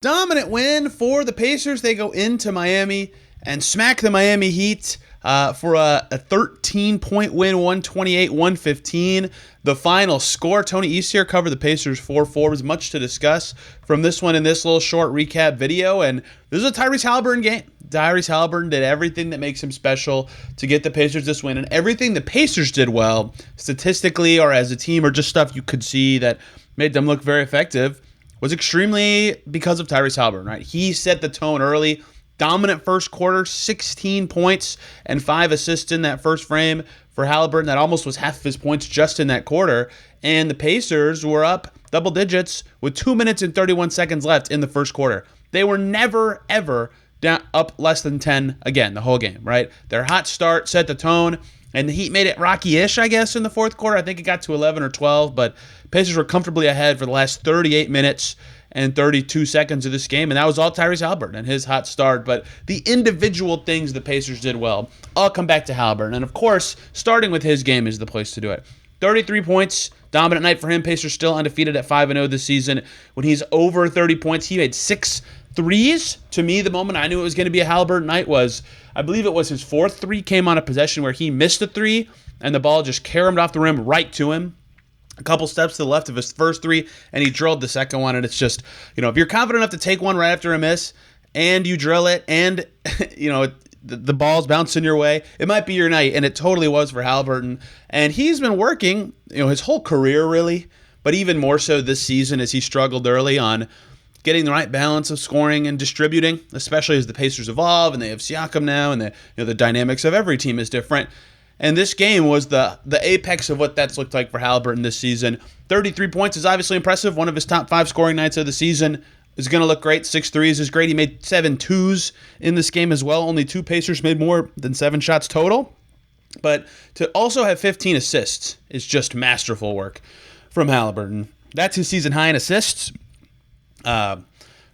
Dominant win for the Pacers. They go into Miami and smack the Miami Heat for a 13-point win, 128-115. The final score. Tony Eastier covered the Pacers 4-4. There's much to discuss from this one in this little short recap video. And this is a Tyrese Haliburton game. Tyrese Haliburton did everything that makes him special to get the Pacers this win. And everything the Pacers did well, statistically or as a team, or just stuff you could see that made them look very effective, was extremely because of Tyrese Haliburton, right? He set the tone early. Dominant first quarter, 16 points and 5 assists in that first frame for Haliburton. That almost was half of his points just in that quarter. And the Pacers were up double digits with 2 minutes and 31 seconds left in the first quarter. They were never, ever down up less than 10 again the whole game, right? Their hot start set the tone, and the Heat made it rocky-ish, I guess, in the fourth quarter. I think it got to 11 or 12, but Pacers were comfortably ahead for the last 38 minutes and 32 seconds of this game, and that was all Tyrese Haliburton and his hot start. But the individual things the Pacers did well all come back to Haliburton, and of course, starting with his game is the place to do it. 33 points, dominant night for him. Pacers still undefeated at 5-0 this season. When he's over 30 points, he made 6 threes. To me, the moment I knew it was going to be a Haliburton night was, I believe it was his fourth three, came on a possession where he missed a three, and the ball just caromed off the rim right to him. A couple steps to the left of his first three, and he drilled the second one. And it's just, if you're confident enough to take one right after a miss, and you drill it, and, the ball's bouncing your way, it might be your night. And it totally was for Haliburton. And he's been working, his whole career, really, but even more so this season as he struggled early on getting the right balance of scoring and distributing, especially as the Pacers evolve, and they have Siakam now, and the dynamics of every team is different. And this game was the apex of what that's looked like for Haliburton this season. 33 points is obviously impressive. One of his top 5 scoring nights of the season is going to look great. 6 threes is great. He made 7 twos in this game as well. Only 2 Pacers made more than 7 shots total. But to also have 15 assists is just masterful work from Haliburton. That's his season high in assists,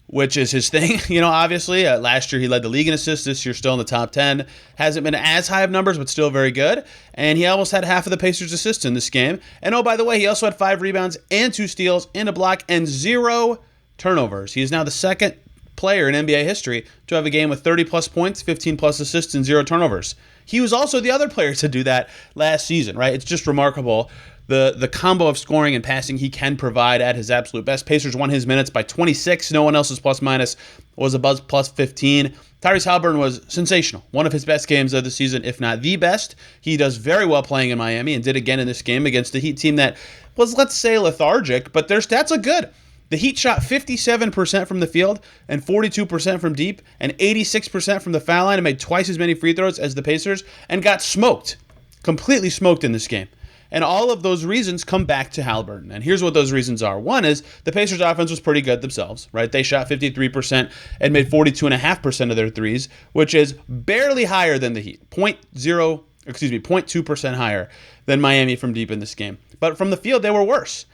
which is his thing, obviously. Last year he led the league in assists. This year still in the top 10. Hasn't been as high of numbers, but still very good. And he almost had half of the Pacers' assists in this game. And oh, by the way, he also had 5 rebounds and 2 steals and a block and 0 turnovers. He is now the second player in NBA history to have a game with 30-plus points, 15-plus assists, and 0 turnovers. He was also the other player to do that last season, right? It's just remarkable. The combo of scoring and passing he can provide at his absolute best. Pacers won his minutes by 26. No one else's plus-minus was above plus 15. Tyrese Haliburton was sensational. One of his best games of the season, if not the best. He does very well playing in Miami and did again in this game against the Heat team that was, let's say, lethargic, but their stats look good. The Heat shot 57% from the field and 42% from deep and 86% from the foul line and made twice as many free throws as the Pacers and got smoked, completely smoked in this game. And all of those reasons come back to Haliburton. And here's what those reasons are. One is the Pacers' offense was pretty good themselves, right? They shot 53% and made 42.5% of their threes, which is barely higher than the Heat. 0.2% higher than Miami from deep in this game. But from the field, they were worse.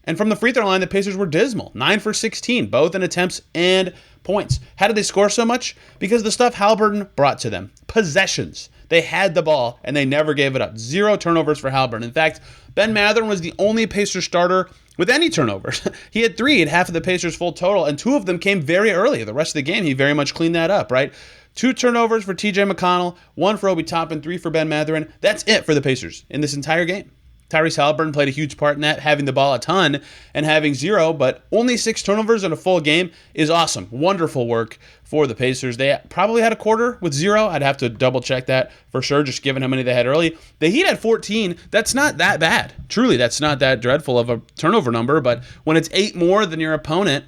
And from the free throw line, the Pacers were dismal. 9 for 16, both in attempts and points. How did they score so much? Because of the stuff Haliburton brought to them. Possessions. They had the ball, and they never gave it up. 0 turnovers for Haliburton. In fact, Ben Mathurin was the only Pacers starter with any turnovers. He had 3 at half of the Pacers' full total, and 2 of them came very early. The rest of the game, he very much cleaned that up, right? 2 turnovers for TJ McConnell, 1 for Obi Toppin, 3 for Ben Mathurin. That's it for the Pacers in this entire game. Tyrese Haliburton played a huge part in that, having the ball a ton and having 0, but only 6 turnovers in a full game is awesome. Wonderful work for the Pacers. They probably had a quarter with 0. I'd have to double check that for sure, just given how many they had early. The Heat had 14. That's not that bad. Truly, that's not that dreadful of a turnover number, but when it's 8 more than your opponent,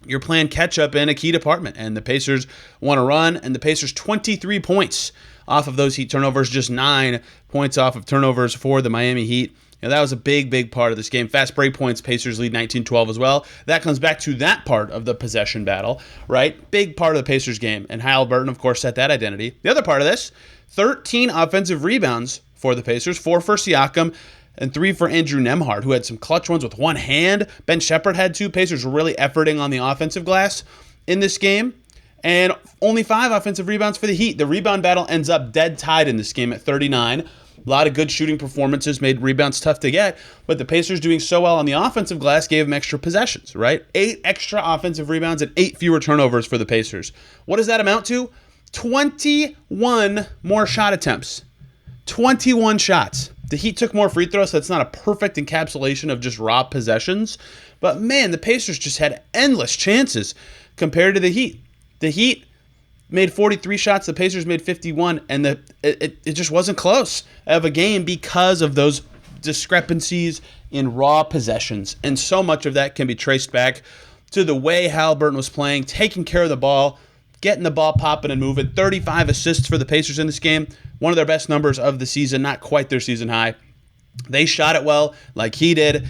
you're playing catch-up in a key department, and the Pacers want to run, and the Pacers 23 points off of those Heat turnovers, just 9 points off of turnovers for the Miami Heat. That was a big part of this game. Fast break points, Pacers lead 19-12 as well. That comes back to that part of the possession battle, right? Big part of the Pacers game, and Haliburton, of course, set that identity. The other part of this, 13 offensive rebounds for the Pacers, 4 for Siakam, and 3 for Andrew Nembhard, who had some clutch ones with one hand. Ben Shepherd had 2. Pacers were really efforting on the offensive glass in this game. And only 5 offensive rebounds for the Heat. The rebound battle ends up dead tied in this game at 39. A lot of good shooting performances made rebounds tough to get, but the Pacers doing so well on the offensive glass gave them extra possessions, right? 8 extra offensive rebounds and 8 fewer turnovers for the Pacers. What does that amount to? 21 more shot attempts. 21 shots. The Heat took more free throws, so that's not a perfect encapsulation of just raw possessions. But man, the Pacers just had endless chances compared to the Heat. The Heat made 43 shots, the Pacers made 51, and it just wasn't close of a game because of those discrepancies in raw possessions. And so much of that can be traced back to the way Haliburton was playing, taking care of the ball, getting the ball popping and moving. 35 assists for the Pacers in this game, one of their best numbers of the season, not quite their season high. They shot it well like he did.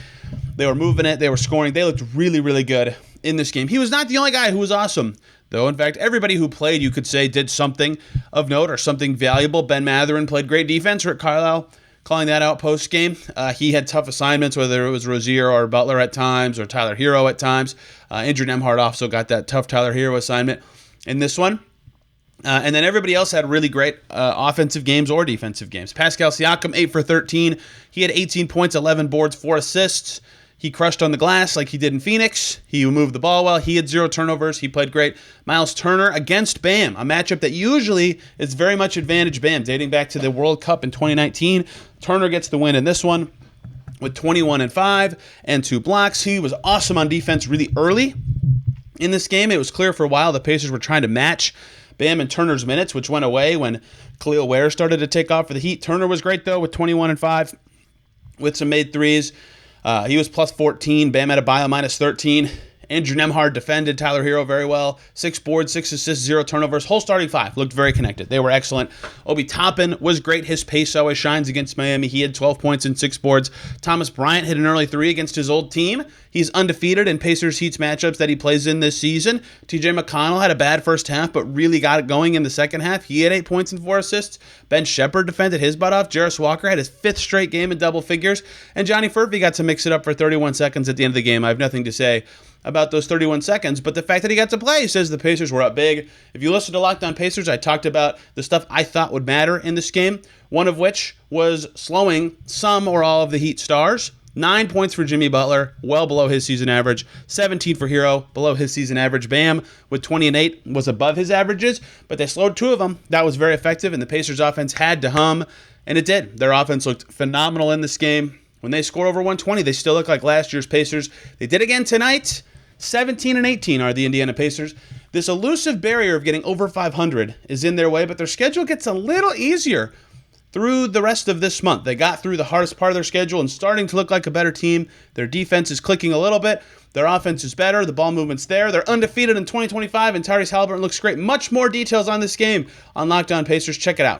They were moving it, they were scoring. They looked really, really good in this game. He was not the only guy who was awesome, though. In fact, everybody who played, you could say, did something of note or something valuable. Ben Mathurin played great defense. Rick Carlisle calling that out post-game. He had tough assignments, whether it was Rozier or Butler at times or Tyler Hero at times. Andrew Nembhard also got that tough Tyler Hero assignment in this one. And then everybody else had really great offensive games or defensive games. Pascal Siakam, 8 for 13. He had 18 points, 11 boards, 4 assists. He crushed on the glass like he did in Phoenix. He moved the ball well. He had 0 turnovers. He played great. Miles Turner against Bam, a matchup that usually is very much advantage Bam, dating back to the World Cup in 2019. Turner gets the win in this one with 21 and 5 and 2 blocks. He was awesome on defense really early in this game. It was clear for a while the Pacers were trying to match Bam and Turner's minutes, which went away when Khalil Ware started to take off for the Heat. Turner was great, though, with 21 and 5 with some made threes. He was plus 14. Bam Adebayo minus 13. Andrew Nembhard defended Tyler Hero very well. 6 boards, 6 assists, 0 turnovers. Whole starting 5 looked very connected. They were excellent. Obi Toppin was great. His pace always shines against Miami. He had 12 points and 6 boards. Thomas Bryant hit an early 3 against his old team. He's undefeated in Pacers-Heats matchups that he plays in this season. TJ McConnell had a bad first half, but really got it going in the second half. He had 8 points and 4 assists. Ben Shepherd defended his butt off. Jarris Walker had his 5th straight game in double figures. And Johnny Furphy got to mix it up for 31 seconds at the end of the game. I have nothing to say about those 31 seconds, but the fact that he got to play says the Pacers were up big. If you listen to Locked On Pacers, I talked about the stuff I thought would matter in this game, one of which was slowing some or all of the Heat stars. 9 points for Jimmy Butler, well below his season average. 17 for Hero, below his season average. Bam, with 20 and 8, was above his averages, but they slowed 2 of them. That was very effective, and the Pacers' offense had to hum, and it did. Their offense looked phenomenal in this game. When they score over 120, they still look like last year's Pacers. They did again tonight. 17 and 18 are the Indiana Pacers. This elusive barrier of getting over 500 is in their way, but their schedule gets a little easier through the rest of this month. They got through the hardest part of their schedule and starting to look like a better team. Their defense is clicking a little bit. Their offense is better. The ball movement's there. They're undefeated in 2025, and Tyrese Haliburton looks great. Much more details on this game on Locked On Pacers. Check it out.